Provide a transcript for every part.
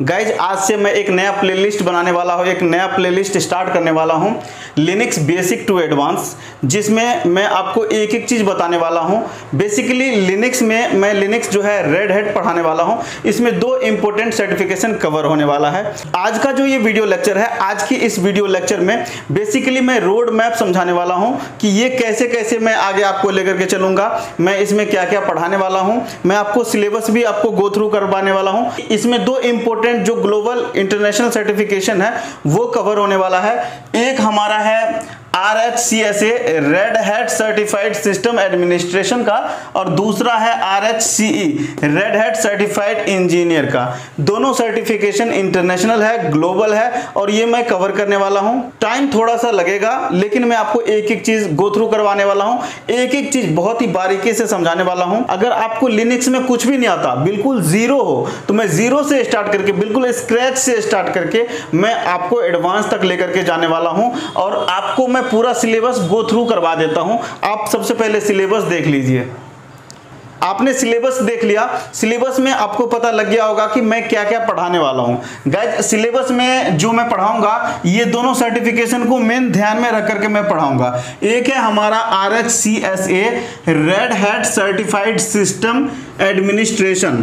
Guys आज से मैं एक नया प्लेलिस्ट बनाने वाला हूँ, एक नया प्लेलिस्ट स्टार्ट करने वाला हूँ लिनक्स बेसिक टू एडवांस, जिसमें मैं आपको एक एक चीज़ बताने वाला हूँ। बेसिकली लिनक्स में मैं लिनक्स जो है रेड हैट पढ़ाने वाला हूँ। इसमें दो इंपॉर्टेंट सर्टिफिकेशन कवर होने वाला है। आज का जो ये वीडियो लेक्चर है, आज की इस वीडियो लेक्चर में बेसिकली मैं रोड मैप समझाने वाला हूँ कि ये कैसे कैसे मैं आगे आपको लेकर के चलूँगा, मैं इसमें क्या क्या पढ़ाने वाला हूँ, मैं आपको सिलेबस भी आपको गो थ्रू करवाने वाला हूँ। इसमें दो इंपॉर्टेंट जो ग्लोबल इंटरनेशनल सर्टिफिकेशन है वो कवर होने वाला है। एक हमारा है RHCSA red hat certified system administration का, और दूसरा है RHCE red hat certified engineer का। दोनों सर्टिफिकेशन इंटरनेशनल है, ग्लोबल है, और ये मैं कवर करने वाला हूं। टाइम थोड़ा सा लगेगा, लेकिन मैं आपको एक एक चीज गो थ्रू करवाने वाला हूं, एक एक चीज बहुत ही बारीकी से समझाने वाला हूं। अगर आपको लिनक्स में कुछ भी नहीं आता, बिल्कुल जीरो हो, तो मैं जीरो से स्टार्ट करके, बिल्कुल स्क्रैच से स्टार्ट करके मैं आपको एडवांस तक लेकर के जाने वाला हूं, और आपको मैं पूरा सिलेबस गो थ्रू करवा देता हूं। आप सबसे पहले सिलेबस देख लीजिए। आपने सिलेबस देख लिया, सिलेबस में आपको पता लग गया होगा कि मैं क्या क्या पढ़ाने वाला हूं। गाइस सिलेबस में जो मैं पढ़ाऊंगा, ये दोनों सर्टिफिकेशन को मेन ध्यान में रख करके मैं पढ़ाऊंगा। एक है हमारा RHCSA red hat certified system administration,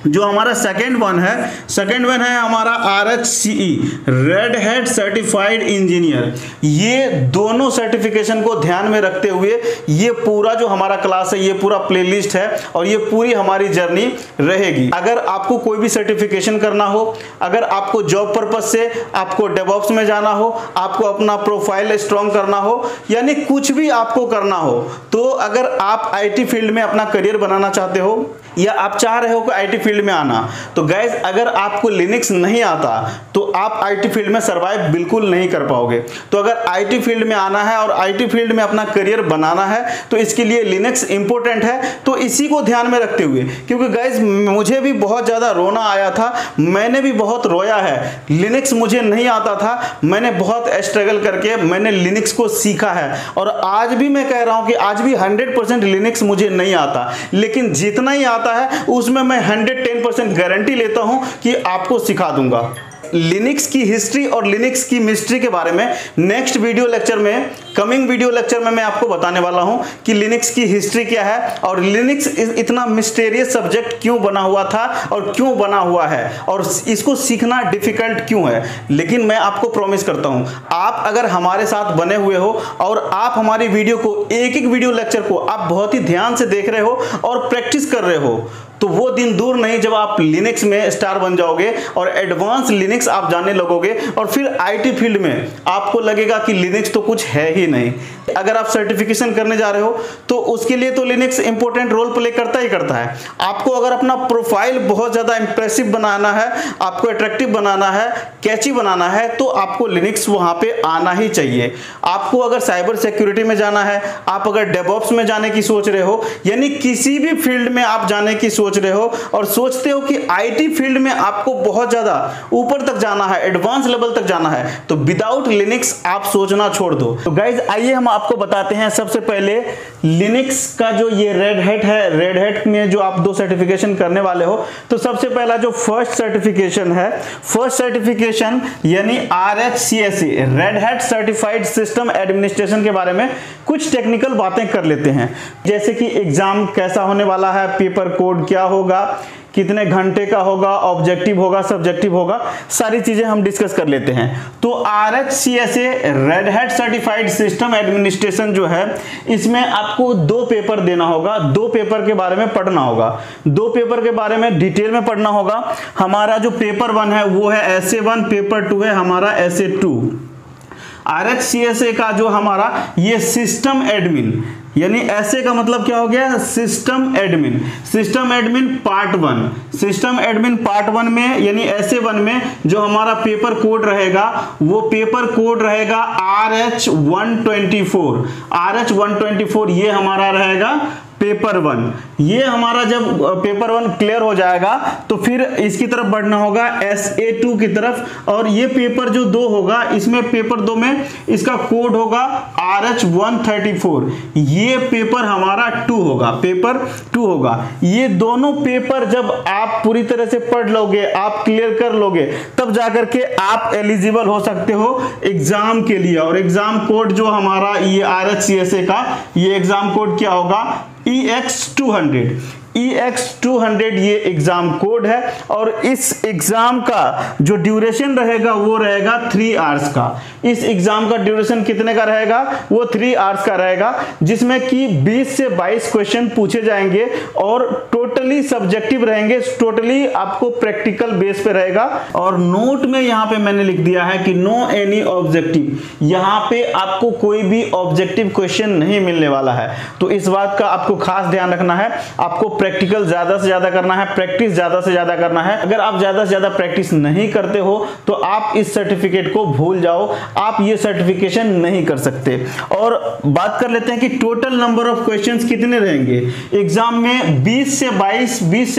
जो हमारा सेकेंड वन है हमारा RHCE red hat certified engineer. ये दोनों सर्टिफिकेशन को ध्यान में रखते हुए ये पूरा जो हमारा क्लास है, ये पूरा प्लेलिस्ट है, और ये पूरी हमारी जर्नी रहेगी। अगर आपको कोई भी सर्टिफिकेशन करना हो, अगर आपको जॉब पर्पज से आपको डेवऑप्स में जाना हो, आपको अपना प्रोफाइल स्ट्रॉन्ग करना हो, यानी कुछ भी आपको करना हो, तो अगर आप IT फील्ड में अपना करियर बनाना चाहते हो, या आप चाह रहे हो कि IT फील्ड में आना, तो गाइस अगर आपको लिनक्स नहीं आता तो आप IT फील्ड में सर्वाइव बिल्कुल नहीं कर पाओगे। तो अगर IT फील्ड में आना है और IT फील्ड में अपना करियर बनाना है, तो इसके लिए लिनक्स इंपॉर्टेंट है। तो इसी को ध्यान में रखते हुए, क्योंकि गाइस मुझे भी बहुत ज़्यादा रोना आया था, मैंने भी बहुत रोया है। लिनक्स मुझे नहीं आता था, मैंने बहुत स्ट्रगल करके मैंने लिनक्स को सीखा है, और आज भी मैं कह रहा हूँ कि आज भी 100% लिनक्स मुझे नहीं आता, लेकिन जितना ही आता है उसमें मैं 110% गारंटी लेता हूं कि आपको सिखा दूंगा। लिनक्स की हिस्ट्री और लिनक्स की मिस्ट्री के बारे में नेक्स्ट वीडियो लेक्चर में, कमिंग वीडियो लेक्चर में मैं आपको बताने वाला हूं कि लिनक्स की हिस्ट्री क्या है, और लिनक्स इतना मिस्टीरियस सब्जेक्ट क्यों बना हुआ था और क्यों बना हुआ है, और इसको सीखना डिफिकल्ट क्यों है। लेकिन मैं आपको प्रॉमिस करता हूं, आप अगर हमारे साथ बने हुए हो और आप हमारी वीडियो को, एक एक वीडियो लेक्चर को आप बहुत ही ध्यान से देख रहे हो और प्रैक्टिस कर रहे हो, तो वो दिन दूर नहीं जब आप लिनक्स में स्टार बन जाओगे और एडवांस लिनक्स आप जानने लगोगे, और फिर IT फील्ड में आपको लगेगा कि लिनक्स तो कुछ है ही नहीं। अगर आप सर्टिफिकेशन करने जा रहे हो तो उसके लिए तो लिनक्स इंपॉर्टेंट रोल प्ले करता ही करता है। आपको अगर अपना प्रोफाइल बहुत ज़्यादा इंप्रेसिव बनाना है, आपको अट्रैक्टिव बनाना है, कैची बनाना है, तो आपको लिनक्स वहाँ पे आना ही चाहिए। आपको अगर साइबर सिक्योरिटी में जाना है, आप अगर डेवऑप्स में जाने की सोच रहे हो, यानी किसी भी फील्ड में आप जाने की सोच रहे हो और सोचते हो कि IT फील्ड में आपको बहुत ज़्यादा ऊपर तक जाना है, एडवांस लेवल तक जाना है, तो विदाउट लिनक्स आप सोचना छोड़ दो। तो गाइज आइए हम आपको बताते हैं सबसे पहले लिनक्स का जो ये रेड हैट है, रेड हैट में जो आप दो सर्टिफिकेशन करने वाले हो, तो सबसे पहला जो फर्स्ट सर्टिफिकेशन है, फर्स्ट सर्टिफिकेशन यानी RHCSA red hat certified system administration के बारे में कुछ टेक्निकल बातें कर लेते हैं, जैसे कि एग्जाम कैसा होने वाला है, पेपर कोड क्या होगा, कितने घंटे का होगा, ऑब्जेक्टिव होगा, सब्जेक्टिव होगा, सारी चीजें हम डिस्कस कर लेते हैं। तो RHCSA red hat certified system administration जो है, इसमें आपको 2 पेपर देना होगा, 2 पेपर के बारे में पढ़ना होगा, 2 पेपर के बारे में डिटेल में पढ़ना होगा। हमारा जो पेपर 1 है वो है SA1, पेपर 2 है हमारा SA2। RHCSA का जो हमारा ये सिस्टम एडमिन, यानी ऐसे का मतलब क्या हो गया, system admin, system admin part 1, system admin part 1 में यानी SA1 में जो हमारा पेपर कोड रहेगा, वो पेपर कोड रहेगा RH124, RH124 ये हमारा रहेगा पेपर 1। ये हमारा जब पेपर 1 क्लियर हो जाएगा तो फिर इसकी तरफ बढ़ना होगा SA2 की तरफ, और ये पेपर जो 2 होगा इसमें पेपर 2 में इसका कोड होगा RH134। ये पेपर हमारा 2 होगा, पेपर 2 होगा। ये दोनों पेपर जब आप पूरी तरह से पढ़ लोगे, आप क्लियर कर लोगे, तब जाकर के आप एलिजिबल हो सकते हो एग्जाम के लिए। और एग्जाम कोड जो हमारा ये RHCSA का ये एग्जाम कोड क्या होगा, EX200। EX200 ये एग्जाम कोड है, और इस एग्जाम का जो ड्यूरेशन रहेगा वो रहेगा 3 आवर्स का। इस एग्जाम का ड्यूरेशन कितने का रहेगा, वो 3 आवर्स का रहेगा, जिसमें कि 20 से 22 क्वेश्चन पूछे जाएंगे और टोटली सब्जेक्टिव रहेंगे, टोटली आपको प्रैक्टिकल बेस पे रहेगा। और नोट में यहाँ पे मैंने लिख दिया है कि नो एनी ऑब्जेक्टिव, यहाँ पे आपको कोई भी ऑब्जेक्टिव क्वेश्चन नहीं मिलने वाला है। तो इस बात का आपको खास ध्यान रखना है, आपको प्रैक्टिकल ज्यादा से ज्यादा करना है, प्रैक्टिस ज्यादा से ज्यादा करना है। अगर आप ज्यादा से ज्यादा प्रैक्टिस नहीं करते हो तो आप इस सर्टिफिकेट को भूल जाओ, आप ये सर्टिफिकेशन नहीं कर सकते। और बात कर लेते हैं कि टोटल नंबर ऑफ क्वेश्चंस कितने रहेंगे एग्जाम में। 20 से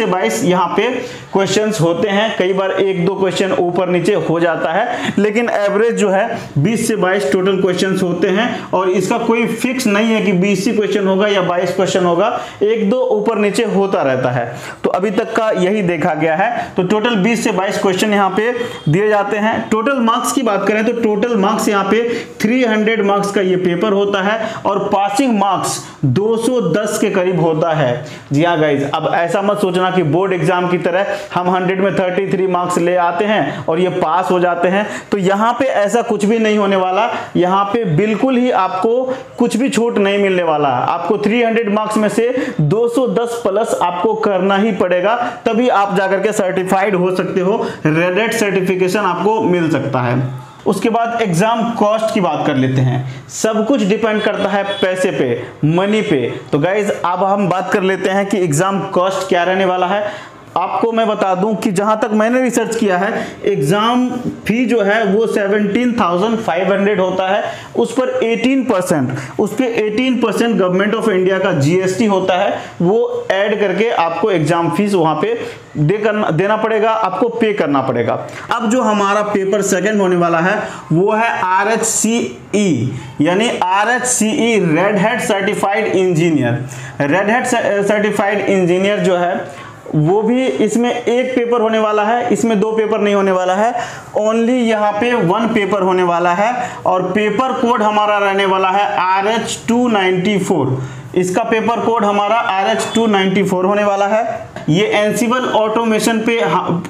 22 यहाँ पे क्वेश्चंस होते हैं। कई बार 1-2 क्वेश्चन ऊपर नीचे हो जाता है, लेकिन एवरेज जो है 20 से 22 टोटल क्वेश्चंस होते हैं। और इसका कोई फिक्स नहीं है कि 20 ही क्वेश्चन होगा या 22 क्वेश्चन होगा, 1-2 ऊपर नीचे होता रहता है। तो अभी तक का यही देखा गया है। तो टोटल 20 से 22 क्वेश्चन यहाँ पे दिए जाते हैं। टोटल मार्क्स की बात करें तो टोटल मार्क्स यहाँ पे 300 मार्क्स का ये पेपर होता है, और पासिंग मार्क्स 210 के करीब होता है। जी हाँ गाइज, अब ऐसा मत सोचना कि बोर्ड एग्जाम की तरह हम 100 में 33 मार्क्स ले आते हैं और ये पास हो जाते हैं। तो यहाँ पे ऐसा कुछ भी नहीं होने वाला। यहाँ पे बिल्कुल ही आपको कुछ भी छूट नहीं मिलने वाला। आपको 300 मार्क्स में से 210 प्लस आपको करना ही पड़ेगा, तभी आप जाकर के सर्टिफाइड हो सकते हो, रेड सर्टिफिकेशन आपको मिल सकता है। उसके बाद एग्जाम कॉस्ट की बात कर लेते हैं। सब कुछ डिपेंड करता है पैसे पे, मनी पे। तो गाइज अब हम बात कर लेते हैं कि एग्जाम कॉस्ट क्या रहने वाला है। आपको मैं बता दूं कि जहां तक मैंने रिसर्च किया है, एग्जाम फी जो है वो 17,500 होता है। उस पर 18% गवर्नमेंट ऑफ इंडिया का GST होता है, वो ऐड करके आपको एग्जाम फीस वहां पे देना पड़ेगा, आपको पे करना पड़ेगा। अब जो हमारा पेपर सेकंड होने वाला है वो है RHCE, यानी RHCE red hat certified engineer. Red hat certified engineer जो है वो भी इसमें एक पेपर होने वाला है, इसमें 2 पेपर नहीं होने वाला है, ओनली यहाँ पे 1 पेपर होने वाला है। और पेपर कोड हमारा रहने वाला है RH294। इसका पेपर कोड हमारा RH294 होने वाला है। ये एंसिबल ऑटोमेशन पे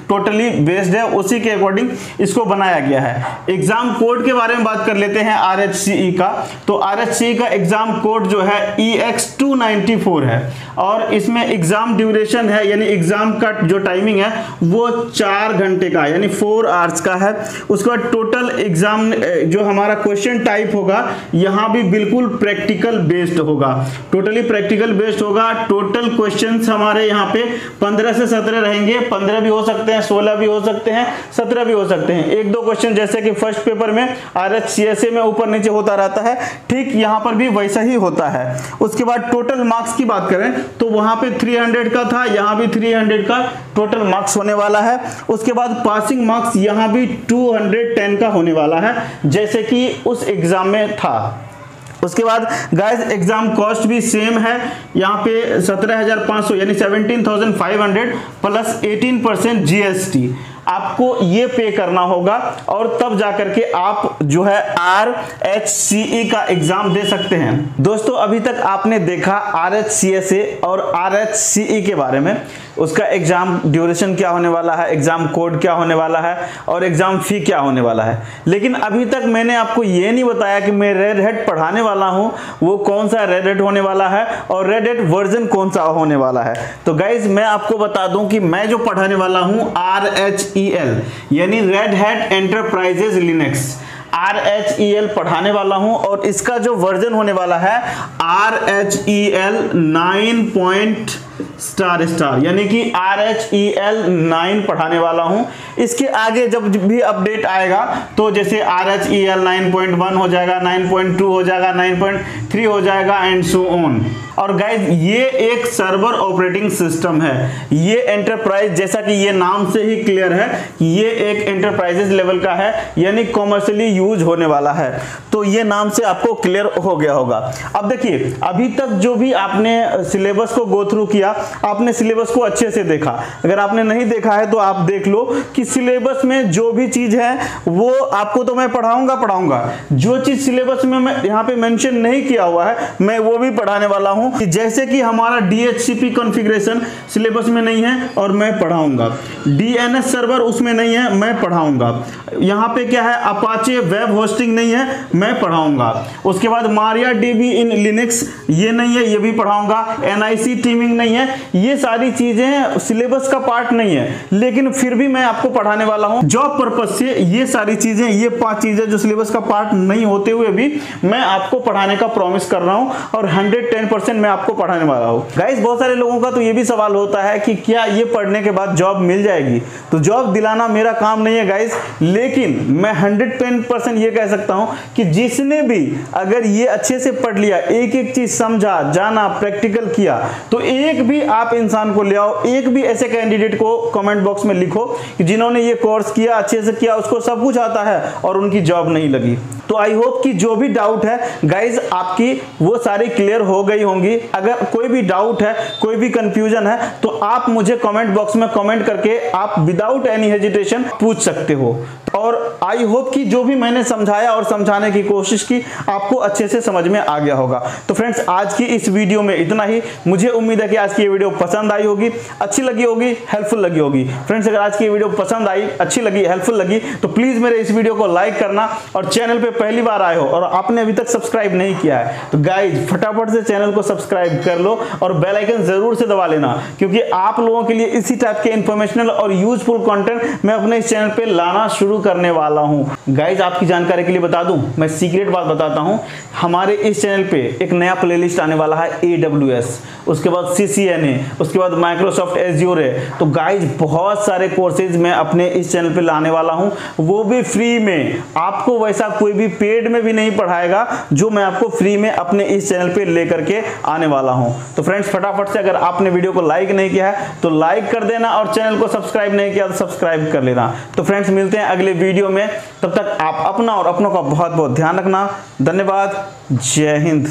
टोटली बेस्ड है, उसी के अकॉर्डिंग इसको बनाया गया है। एग्जाम कोड के बारे में बात कर लेते हैं RHCE का। तो RHCE का एग्जाम कोड जो है EX294 है, और इसमें एग्जाम ड्यूरेशन है, यानी एग्जाम का जो टाइमिंग है वो 4 घंटे का, यानी 4 आवर्स का है। उसके बाद टोटल एग्जाम जो हमारा क्वेश्चन टाइप होगा यहाँ भी बिल्कुल प्रैक्टिकल बेस्ड होगा, टोटली प्रैक्टिकल बेस्ड होगा। टोटल क्वेश्चंस हमारे यहाँ पे 15 से 17 रहेंगे। 15 भी हो सकते हैं, 16 भी हो सकते हैं, 17 भी हो सकते हैं। 1-2 क्वेश्चन जैसे कि फर्स्ट पेपर में RHCSA में ऊपर नीचे होता रहता है, ठीक यहाँ पर भी वैसा ही होता है। उसके बाद टोटल मार्क्स की बात करें तो वहां पे 300 का था, यहाँ भी 300 का टोटल मार्क्स होने वाला है। उसके बाद पासिंग मार्क्स यहाँ भी 210 का होने वाला है, जैसे कि उस एग्जाम में था। उसके बाद गाइस एग्जाम कॉस्ट भी सेम है, यहाँ पे 17,500 यानी 17,500 प्लस 18% GST आपको ये पे करना होगा, और तब जाकर के आप जो है RHCE का एग्जाम दे सकते हैं। दोस्तों अभी तक आपने देखा RHCSA और RHCE के बारे में, उसका एग्जाम ड्यूरेशन क्या होने वाला है, एग्जाम कोड क्या होने वाला है, और एग्जाम फी क्या होने वाला है। लेकिन अभी तक मैंने आपको ये नहीं बताया कि मैं रेड हैट पढ़ाने वाला हूँ, वो कौन सा रेड हैट होने वाला है और रेड हैट वर्जन कौन सा होने वाला है। तो गाइज मैं आपको बता दूं कि मैं जो पढ़ाने वाला हूँ RHEL यानी red hat enterprises Linux, RHEL पढ़ाने वाला हूं, और इसका जो वर्जन होने वाला है RHEL 9.0 स्टार स्टार यानी कि RHEL 9 पढ़ाने वाला हूं। इसके आगे जब भी अपडेट आएगा तो जैसे RHEL 9.1 हो जाएगा, 9.2 हो जाएगा, 9.3 हो जाएगा एंड सो ऑन। और गाइज ये एक सर्वर ऑपरेटिंग सिस्टम है, ये एंटरप्राइज जैसा कि ये नाम से ही क्लियर है कि ये एक एंटरप्राइजेस लेवल का है, यानी कॉमर्शियली यूज होने वाला है। तो ये नाम से आपको क्लियर हो गया होगा। अब देखिए अभी तक जो भी आपने सिलेबस को गो थ्रू किया, आपने सिलेबस को अच्छे से देखा। अगर आपने नहीं देखा है तो आप देख लो कि सिलेबस में जो भी चीज है वो आपको तो मैं पढ़ाऊंगा। जो चीज सिलेबस में मैं यहाँ पे मेंशन नहीं किया हुआ है मैं वो भी पढ़ाने वाला हूँ। जैसे कि हमारा DHCP कॉन्फ़िगरेशन सिलेबस में नहीं है और मैं पढ़ाऊंगा, DNS सर्वर उसमें नहीं है मैं पढ़ाऊंगा, यहाँ पे क्या है अपाचे वेब होस्टिंग नहीं है मैं पढ़ाऊंगा, उसके बाद MariaDB इन लिनक्स ये नहीं है ये भी पढ़ाऊंगा, NIC टीमिंग नहीं है, ये सारी चीजें सिलेबस का पार्ट नहीं है लेकिन फिर भी मैं आपको पढ़ाने वाला हूं जॉब पर्पस से। ये सारी चीजें, ये 5 चीजें जो सिलेबस का पार्ट नहीं होते हुए भी मैं आपको पढ़ाने का प्रॉमिस कर रहा हूं और 110% मैं आपको पढ़ाने वाला हूं। गाइस बहुत सारे लोगों का तो ये भी सवाल होता है कि क्या ये पढ़ने के बाद जॉब मिल जाएगी? तो जॉब दिलाना मेरा काम नहीं है गाइस, लेकिन मैं 110% ये कह सकता हूं कि जिसने भी अगर ये अच्छे से पढ़ लिया, एक एक चीज समझा, जाना, प्रैक्टिकल किया, तो एक भी आप इंसान को ले आओ, एक भी ऐसे कैंडिडेट को कमेंट बॉक्स में लिखो कि जिन्होंने ये कोर्स किया, अच्छे से किया, उसको सब कुछ आता है और उनकी जॉब नहीं लगी। तो आई होप कि जो भी डाउट है गाइज आपकी वो सारी क्लियर हो गई होंगी। अगर कोई भी डाउट है, कोई भी कंफ्यूजन है तो आप मुझे कमेंट बॉक्स में कमेंट करके आप विदाउट एनी हेजिटेशन पूछ सकते हो। और आई होप कि जो भी मैंने समझाया और समझाने की कोशिश की आपको अच्छे से समझ में आ गया होगा। तो फ्रेंड्स आज की इस वीडियो में इतना ही। मुझे उम्मीद है कि आज की ये वीडियो पसंद आई होगी, अच्छी लगी होगी, हेल्पफुल लगी होगी। फ्रेंड्स अगर आज की ये वीडियो पसंद आई, अच्छी लगी, हेल्पफुल लगी तो प्लीज मेरे इस वीडियो को लाइक करना, और चैनल पे पहली बार आए हो और आपने अभी तक सब्सक्राइब नहीं किया है तो गाइज फटाफट से चैनल को सब्सक्राइब कर लो और बेल आइकन जरूर से दबा लेना, क्योंकि आप लोगों के लिए इसी टाइप के इंफॉर्मेशनल और यूजफुल कंटेंट मैं अपने इस चैनल पे लाना शुरू करने वाला हूं। गाइज आपकी जानकारी के लिए बता दूं, मैं सीक्रेट बात बताता हूं, हमारे इस चैनल पे एक नया प्लेलिस्ट आने वाला है AWS, उसके बाद CCNA, उसके बाद माइक्रोसॉफ्ट एज्योर है। तो गाइज बहुत सारे कोर्सेज मैं अपने इस चैनल पे लाने वाला हूं, वो भी फ्री में। आपको वैसा कोई भी पेड में भी नहीं पढ़ाएगा, जो मैं आपको फ्री में अपने इस चैनल पे लेकर के आने वाला हूं। तो फ्रेंड्स फटाफट से अगर आपने वीडियो को लाइक नहीं किया है तो लाइक कर देना, और चैनल को सब्सक्राइब नहीं किया तो सब्सक्राइब कर लेना। तो फ्रेंड्स मिलते हैं अगले वीडियो में, तब तक आप अपना और अपनों का बहुत बहुत ध्यान रखना। धन्यवाद, जय हिंद।